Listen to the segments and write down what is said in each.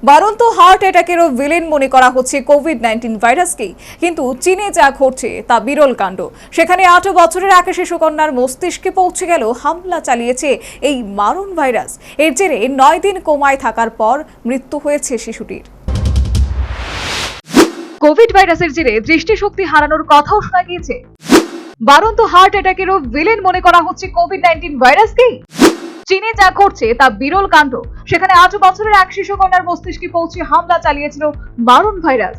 বাড়ন্ত heart অ্যাটাকেরও villain মনে করা হচ্ছে কোভিড-19 ভাইরাসকেই, কিন্তু চীনে যা ঘটছে তা বিরল কাণ্ড। সেখানে 8 বছরের এক শিশুকন্যার মস্তিষ্কে পৌঁছে গেল হামলা চালিয়েছে এই মারণ ভাইরাস। এর জেরে 9 দিন কোমায় থাকার পর মৃত্যু হয়েছে শিশুটির। কোভিড ভাইরাসের জেরে দৃষ্টিশক্তি হারানোর কথাও শোনা গিয়েছে। বাড়ন্ত হার্ট অ্যাটাকেরও ভিলেন মনে করা হচ্ছে কোভিড-19 ভাইরাসকেই। চীনে যা ঘটছে তা বিরল কাণ্ড। সেখানে 8 বছরের এক শিশুকন্যার মস্তিষ্কে পৌঁছে হামলা চালিয়েছিল মারণ ভাইরাস।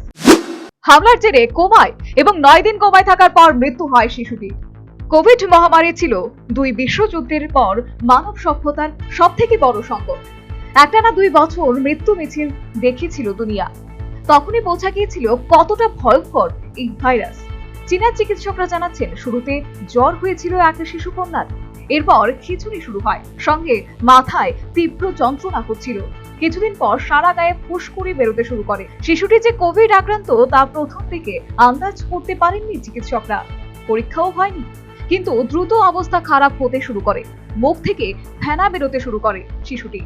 হামলার জেরে কোমায় এবং 9 দিন কোমায় থাকার পর মৃত্যু হয় শিশুটি। কোভিড মহামারী ছিল দুই বিশ্বযুদ্ধের পর মানব সভ্যতার সবথেকে বড় সংকট। একটানা 2 বছর মৃত্যু মিছিল দেখিয়েছিল দুনিয়া। তখনই বোঝা গিয়েছিল কতটা ভয়ঙ্কর এই ভাইরাস। চীনের চিকিৎসকরা জানাচ্ছেন, শুরুতে জ্বর হয়েছিল এক শিশুকন্যার, এরপর খিঁচুনি শুরু হয়, সঙ্গে মাথায় তীব্র যন্ত্রণা হচ্ছিল। কিছুদিন পর সারা গায়ে ফুসকুড়ি বেরোতে শুরু করে। শিশুটি যে কোভিড আক্রান্ত তা প্রথম দিকে আন্দাজ করতে পারেননি চিকিৎসকরা। পরীক্ষাও হয়নি, কিন্তু দ্রুত অবস্থা খারাপ হতে শুরু করে। মুখ থেকে ফেনা বেরোতে শুরু করে শিশুটি।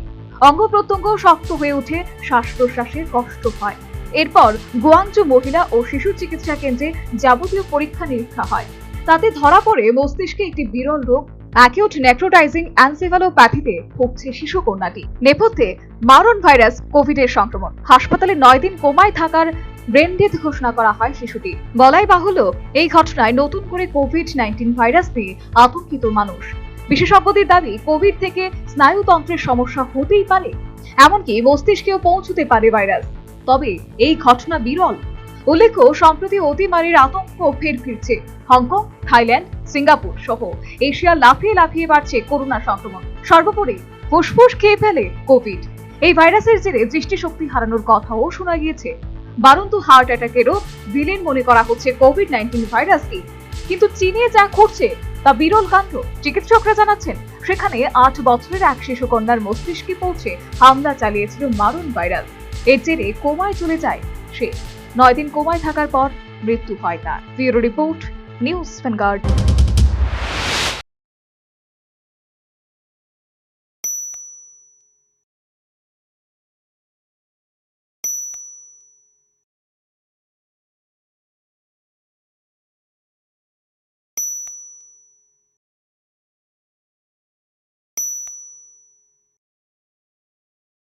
অঙ্গ প্রত্যঙ্গ শক্ত হয়ে ওঠে, শ্বাস প্রশ্বাসের কষ্ট হয়। এরপর গুয়াংজু মহিলা ও শিশু চিকিৎসা কেন্দ্রে যাবতীয় পরীক্ষা নিরীক্ষা হয়। তাতে ধরা পড়ে মস্তিষ্কে একটি বিরল রোগ অ্যাকিউট নেক্রোটাইজিং এনসেফালোপ্যাথিতে ভুগছে শিশু কন্যাটি। নেপথ্যে মারণ ভাইরাস কোভিডের সংক্রমণ। হাসপাতালে 9 দিন কোমায় থাকার ব্রেন ডেথ ঘোষণা করা হয় শিশুটি। বলাই বাহুল্য, এই ঘটনায় নতুন করে কোভিড-19 ভাইরাস নিয়ে আতঙ্কিত মানুষ। বিশেষজ্ঞদের দাবি, কোভিড থেকে স্নায়ুতন্ত্রের সমস্যা হতেই পারে, এমনকি মস্তিষ্কেও পৌঁছতে পারে ভাইরাস। তবে এই ঘটনা বিরল। উল্লেখ্য, সম্প্রতি অতিমারির আতঙ্ক ফের ফিরছে। হংকং, থাইল্যান্ড, সিঙ্গাপুর সহ এশিয়া লাফিয়ে লাফিয়ে বাড়ছে করোনা সংক্রমণ। সর্বোপরি ফুসফুস খেয়ে ফেলে কোভিড। এই ভাইরাসের জেরে দৃষ্টিশক্তি হারানোর কথাও শোনা গিয়েছে। বাড়ন্ত হার্ট অ্যাটাকেরও ভিলেন মনে করা হচ্ছে কোভিড-19 ভাইরাসকে। কিন্তু চীনে যা ঘটছে তা বিরল কাণ্ড। চিকিৎসকরা জানাচ্ছেন, সেখানে 8 বছরের এক শিশুকন্যার মস্তিষ্কে পৌঁছে হামলা চালিয়েছিল মারণ ভাইরাস। এর জেরে কোমায় চলে যায় সে। 9 দিন কোমায় থাকার পর মৃত্যু হয় তার। Bureau report, news vanguard.